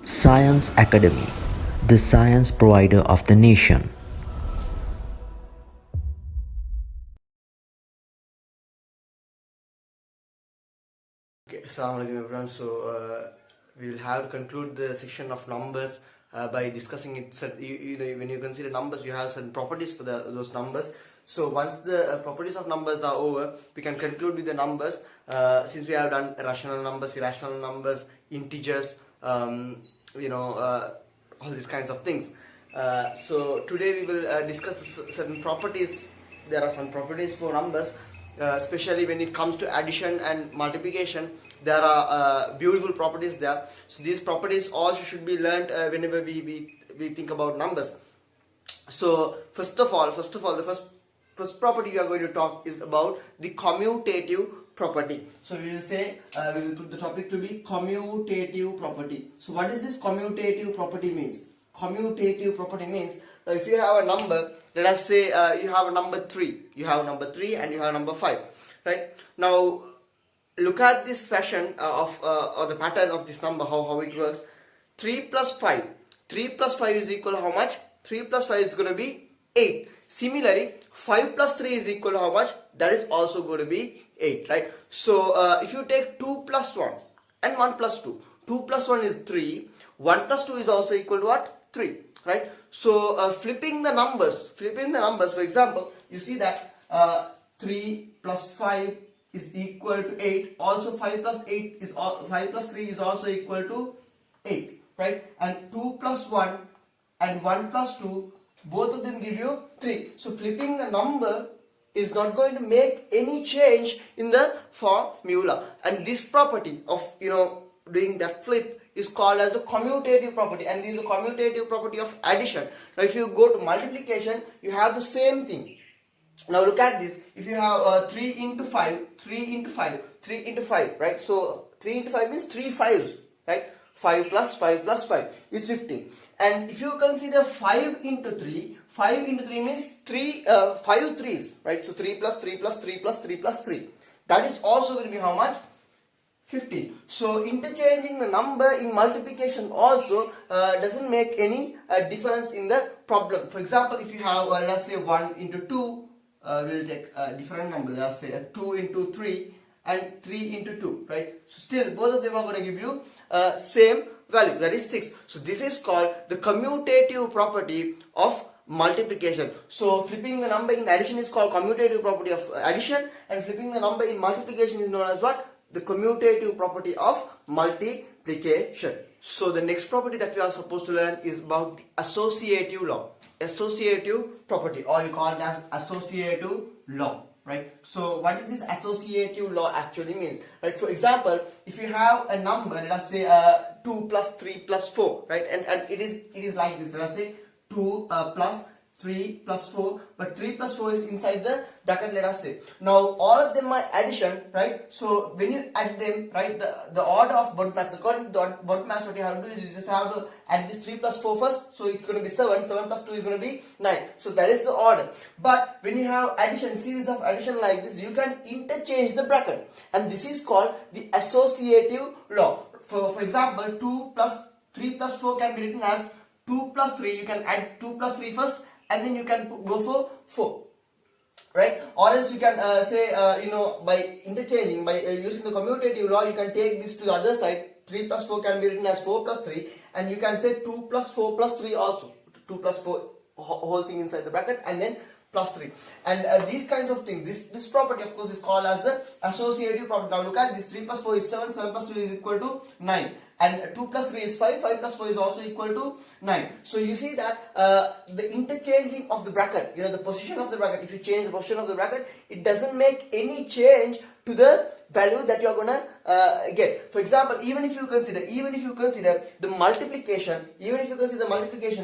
Science Academy, the science provider of the nation. Okay, assalamu alaikum everyone. So we will have to conclude the section of numbers by discussing it. You know, when you consider numbers, you have certain properties for those numbers. So once the properties of numbers are over, we can conclude with the numbers. Since we have done rational numbers, irrational numbers, integers, all these kinds of things. So today we will discuss certain properties. There are some properties for numbers, especially when it comes to addition and multiplication. There are beautiful properties there. So these properties also should be learned whenever we think about numbers. So first of all, the first property we are going to talk is about the commutative property. So we will say, we will put the topic to be commutative property. So what is this commutative property means? Commutative property means, if you have a number, let us say you have a number 3, you have number 3 and you have number 5, right? Now look at this fashion or the pattern of this number, how it works. 3 plus 5 is equal to how much? 3 plus 5 is going to be 8. Similarly, 5 plus 3 is equal to how much? That is also going to be 8, right? So if you take 2 plus 1 and 1 plus 2, 2 plus 1 is 3, 1 plus 2 is also equal to what? 3, right? So flipping the numbers, for example, you see that 3 plus 5 is equal to 8. Also 5 plus 3 is also equal to 8, right? And 2 plus 1 and 1 plus 2, both of them give you 3. So flipping the number is not going to make any change in the formula. And this property of doing that flip is called as the commutative property, and this is the commutative property of addition. Now if you go to multiplication, you have the same thing. Now look at this. If you have 3 into 5, right? So 3 into 5 means 3 fives, right? 5 plus 5 is 15. And if you consider 5 into 3 means 5 threes, right? So 3 plus 3 plus 3 plus 3 plus 3. That is also going to be how much? 15. So interchanging the number in multiplication also doesn't make any difference in the problem. For example, if you have let's say 1 into 2, we'll take a different number. Let's say 2 into 3 and 3 into 2, right? So still both of them are going to give you same value, that is 6. So this is called the commutative property of multiplication. So flipping the number in addition is called commutative property of addition, and flipping the number in multiplication is known as what? The commutative property of multiplication. So the next property that we are supposed to learn is about the associative law. Associative property, or you call it as associative law, right? So what is this associative law actually means, right? For example, if you have a number, let us say 2 plus 3 plus 4, right? And it is like this. Let us say 2 plus 3 plus 4, but 3 plus 4 is inside the bracket, let us say. Now all of them are addition, right? So when you add them, right, the order of body mass, according to the body mass, what you have to do is you just have to add this 3 plus 4 first. So it's going to be 7 plus 2 is going to be 9. So that is the order. But when you have addition, series of addition like this, you can interchange the bracket, and this is called the associative law. For example, 2 plus 3 plus 4 can be written as 2 plus 3. You can add 2 plus 3 first, and then you can go for 4, right? Or else you can say by interchanging, by using the commutative law, you can take this to the other side. 3 plus 4 can be written as 4 plus 3, and you can say 2 plus 4 plus 3 also. 2 plus 4 whole thing inside the bracket, and then plus 3. And these kinds of things, this property of course is called as the associative property. Now look at this. 3 plus 4 is 7, 7 plus 2 is equal to 9, and 2 plus 3 is 5, 5 plus 4 is also equal to 9. So you see that the interchanging of the bracket, the position of the bracket, if you change the position of the bracket, it doesn't make any change to the value that you are gonna get. For example, even if you consider the multiplication,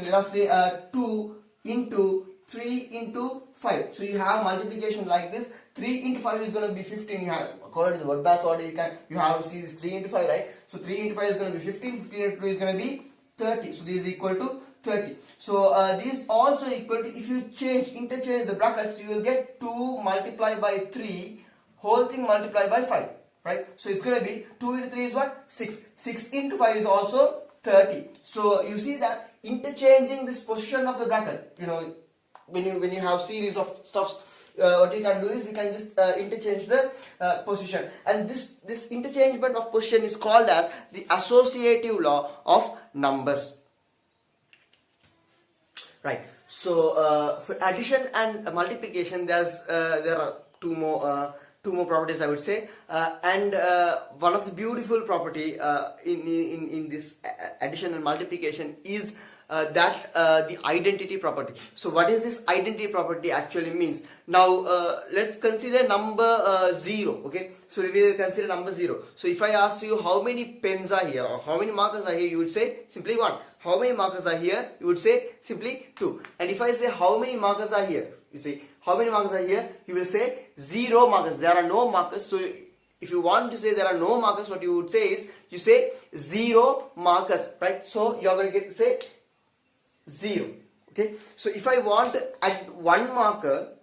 let us say 2 into 3 into 5. So you have multiplication like this. 3 into 5 is going to be 15. You have, according to the word batch order, you have to see this 3 into 5, right? So 3 into 5 is going to be 15. 15 into 2 is going to be 30. So this is equal to 30. So this is also equal to, if you interchange the brackets, you will get 2 multiplied by 3, whole thing multiplied by 5, right? So it's going to be 2 into 3 is what? 6. 6 into 5 is also 30. So you see that interchanging this position of the bracket, when you have series of stuffs, what you can do is you can just interchange the position, and this interchangement of position is called as the associative law of numbers. Right. So for addition and multiplication, there are two more properties, I would say, and one of the beautiful property in this addition and multiplication is that the identity property. So what is this identity property actually means? Now let's consider number 0. Okay, so we will consider number 0. So if I ask you how many pens are here or how many markers are here, you would say simply 1. How many markers are here? You would say simply 2. And if I say how many markers are here, you say how many markers are here, you will say 0 markers. There are no markers. So if you want to say there are no markers, what you would say is you say 0 markers, right? So you are going to say 0. Okay, so if I want to add one marker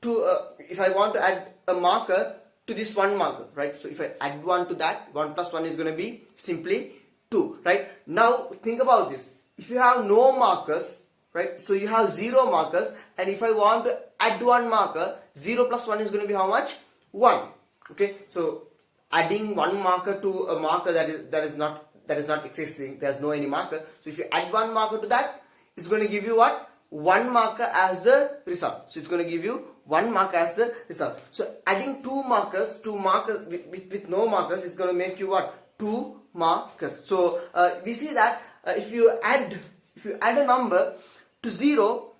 to if I want to add a marker to this one marker, right? So if I add 1 to that, 1 plus 1 is going to be simply 2, right? Now think about this. If you have no markers, right, so you have 0 markers, and if I want to add one marker, 0 plus 1 is going to be how much? 1. Okay, so adding one marker to a marker that is not existing, there's no any marker. So if you add one marker to that, it's going to give you what? One marker as the result. So it's going to give you one marker as the result. So adding two markers with no markers is going to make you what? 2 markers. So we see that if you add a number to 0,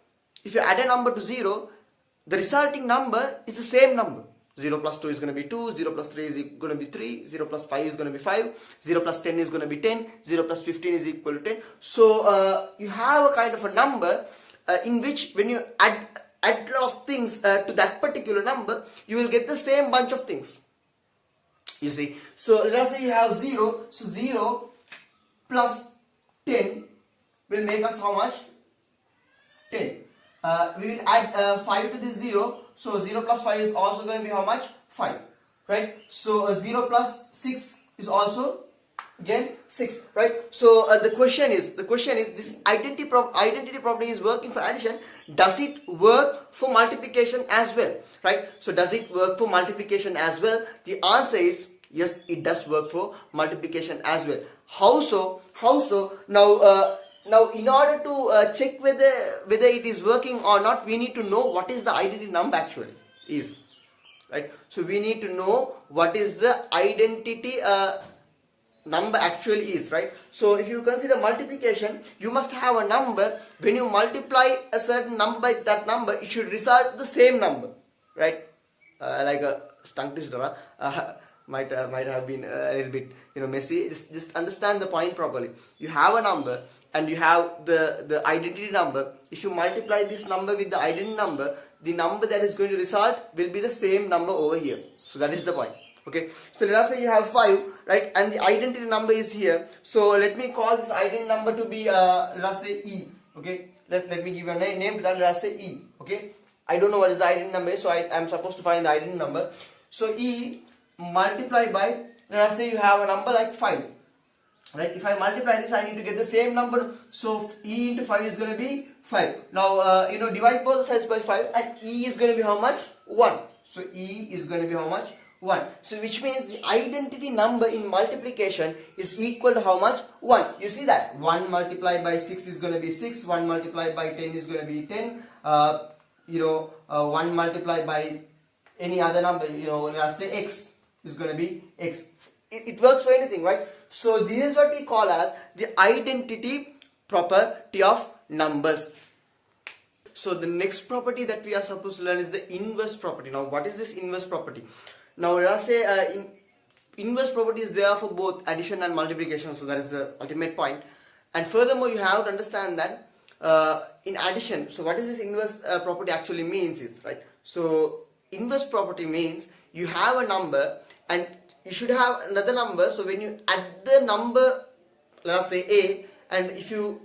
the resulting number is the same number. 0 plus 2 is going to be 2, 0 plus 3 is going to be 3, 0 plus 5 is going to be 5, 0 plus 10 is going to be 10, 0 plus 15 is equal to 10. So you have a kind of a number in which when you add a lot of things to that particular number, you will get the same bunch of things. You see, so let's say you have 0, so 0 plus 10 will make us how much? 10. We will add 5 to this 0, so 0 plus 5 is also going to be how much? 5, right? So 0 plus 6 is also again 6, right? So the question is this identity property is working for addition. Does it work for multiplication as well, right? So does it work for multiplication as well? The answer is yes, it does work for multiplication as well. How so? Now in order to check whether it is working or not, we need to know what is the identity number actually is, right? So we need to know what is the identity number actually is, right? So if you consider multiplication, you must have a number. When you multiply a certain number by that number, it should result the same number, right? Like a tongue twister might have been a little bit messy. Just understand the point properly. You have a number and you have the identity number. If you multiply this number with the identity number, the number that is going to result will be the same number over here. So that is the point. Okay, so let us say you have 5, right, and the identity number is here. So let me call this identity number to be let us say E. Okay, let me give a name to that. Let us say E. Okay, I don't know what is the identity number, so I am supposed to find the identity number. So E multiply by, let us say you have a number like 5, right? If I multiply this, I need to get the same number. So E into 5 is going to be 5. Now divide both sides by 5, and E is going to be how much? 1. So E is going to be how much? 1. So which means the identity number in multiplication is equal to how much? 1. You see that 1 multiplied by 6 is going to be 6. 1 multiplied by 10 is going to be 10. 1 multiplied by any other number, let's say X is going to be X. It works for anything, right? So this is what we call as the identity property of numbers. So the next property that we are supposed to learn is the inverse property. Now what is this inverse property? Now let us say inverse property is there for both addition and multiplication. So that is the ultimate point. And furthermore, you have to understand that in addition, so what is this inverse property actually means is, right? So inverse property means you have a number and you should have another number. So when you add the number, let us say A, and if you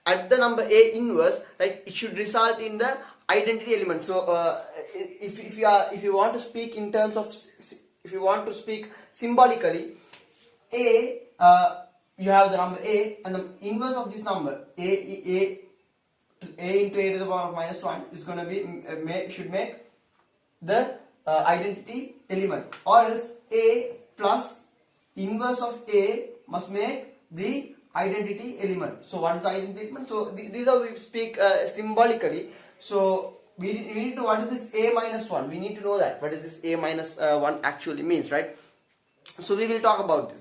add the number A inverse, right, it should result in the identity element. So if you want to speak in terms of, if you want to speak symbolically, A you have the number a, and the inverse of this number a into a to the power of minus 1 is going to be should make the identity element, or else a plus inverse of a must make the identity element. So what is the identity element? So these are, we speak symbolically. So we need to, what is this a minus 1? We need to know that what is this a minus 1 actually means, right? So we will talk about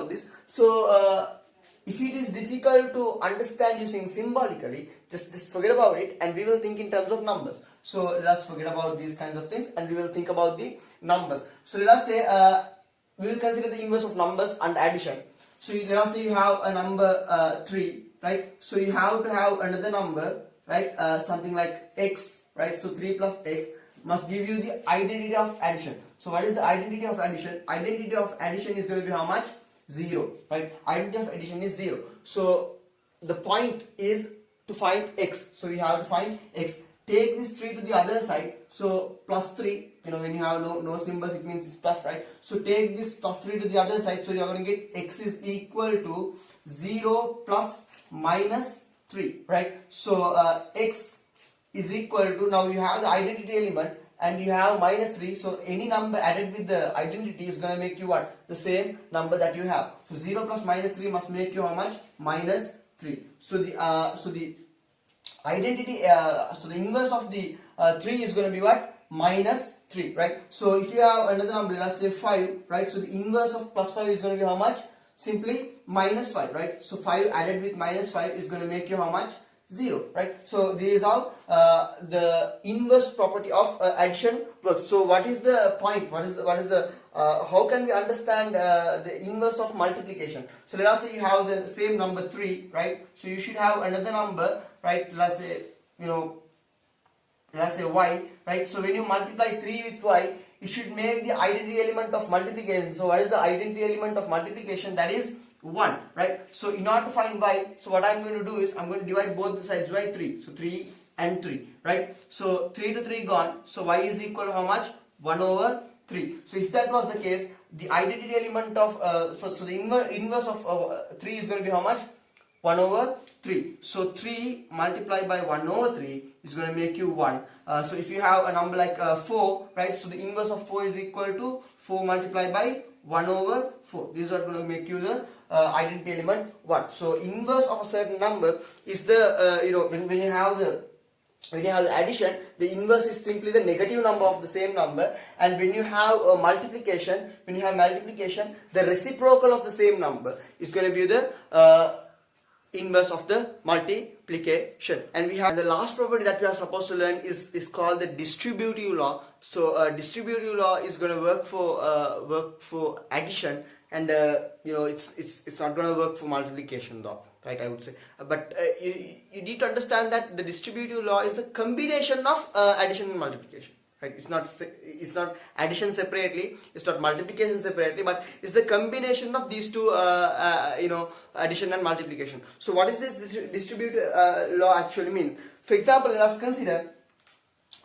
this. So if it is difficult to understand using symbolically, just forget about it, and we will think in terms of numbers. So let us forget about these kinds of things, and we will think about the numbers. So let us say we will consider the inverse of numbers and addition. So let us say you have a number 3, right? So you have to have another number, right? Something like x, right? So 3 plus x must give you the identity of addition. So what is the identity of addition? Identity of addition is going to be how much? 0, right? Identity of addition is 0. So the point is to find x. So we have to find x. Take this 3 to the other side. So plus 3, when you have no symbols, it means it's plus, right? So take this plus 3 to the other side. So you are going to get x is equal to 0 plus minus 3, right? So x is equal to, now you have the identity element and you have minus 3. So any number added with the identity is going to make you what? The same number that you have. So 0 plus minus 3 must make you how much? Minus 3. So the identity, so the inverse of the 3 is going to be what? Minus 3, right? So if you have another number, let's say 5, right? So the inverse of plus 5 is going to be how much? Simply minus 5, right? So 5 added with minus 5 is going to make you how much? 0, right? So this is how the inverse property of addition works. So what is the point? What is the how can we understand the inverse of multiplication? So let us say you have the same number 3, right? So you should have another number, right? Let's say y, right? So when you multiply 3 with y, you should make the identity element of multiplication. So what is the identity element of multiplication? That is 1, right? So in order to find y, so what I'm going to do is I'm going to divide both the sides by 3. So 3 and 3, right? So 3 to 3 gone. So y is equal to how much? 1 over 3. So if that was the case, the identity element of so the inverse of 3 is going to be how much? 1 over 3. So 3 multiplied by 1 over 3 is going to make you 1. So if you have a number like 4, right? So the inverse of 4 is equal to 4 multiplied by 1 over 4. These are going to make you the identity element 1. So inverse of a certain number is the when you have the addition, the inverse is simply the negative number of the same number, and when you have multiplication, the reciprocal of the same number is going to be the inverse of the multiplication. And we have the last property that we are supposed to learn is called the distributive law. So distributive law is going to work for addition, and it's not going to work for multiplication though, right? I would say, but you need to understand that the distributive law is a combination of addition and multiplication, right? It's not addition separately, it's not multiplication separately, but it's the combination of these two addition and multiplication. So what is this distributive law actually mean? For example, let us consider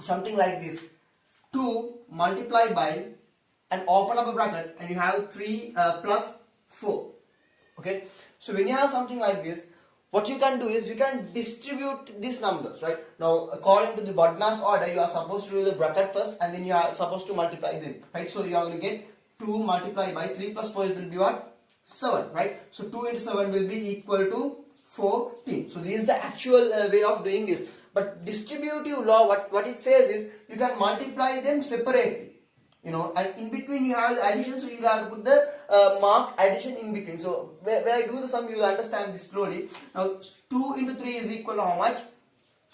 something like this: 2 multiplied by, and open up a bracket, and you have 3 plus 4. Okay, so when you have something like this, what you can do is you can distribute these numbers, right? Now, according to the BODMAS order, you are supposed to do the bracket first, and then you are supposed to multiply them, right? So you are going to get 2 multiplied by 3 plus 4 will be what? 7, right? So 2 into 7 will be equal to 14. So this is the actual way of doing this. But distributive law, what it says is you can multiply them separately. And in between you have the addition, so you will have to put the mark addition in between. So when I do the sum, you will understand this slowly. Now 2 into 3 is equal to how much?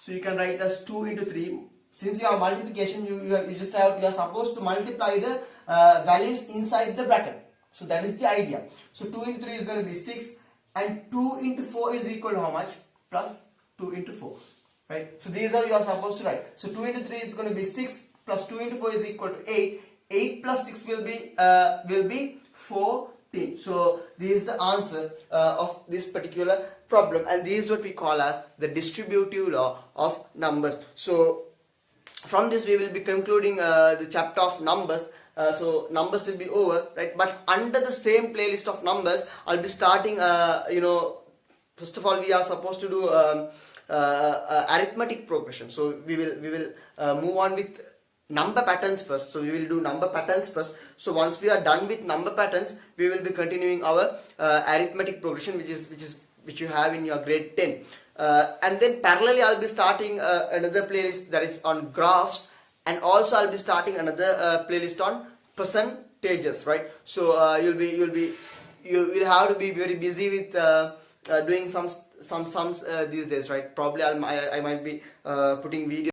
So you can write as 2 into 3. Since you have multiplication, you are supposed to multiply the values inside the bracket. So that is the idea. So 2 into 3 is going to be 6, and 2 into 4 is equal to how much? Plus 2 into 4, right? So these are you are supposed to write. So 2 into 3 is going to be 6 plus 2 into 4 is equal to 8. 8 plus 6 will be 14. So this is the answer of this particular problem, and this is what we call as the distributive law of numbers. So from this we will be concluding the chapter of numbers. so numbers will be over, right? But under the same playlist of numbers, I'll be starting, first of all, we are supposed to do arithmetic progression. So we will move on with number patterns first. So we will do number patterns first. So once we are done with number patterns, we will be continuing our arithmetic progression, which you have in your grade 10. And then parallelly, I'll be starting another playlist that is on graphs, and also I'll be starting another playlist on percentages, right? So you will have to be very busy with doing some sums these days, right? Probably I might be putting videos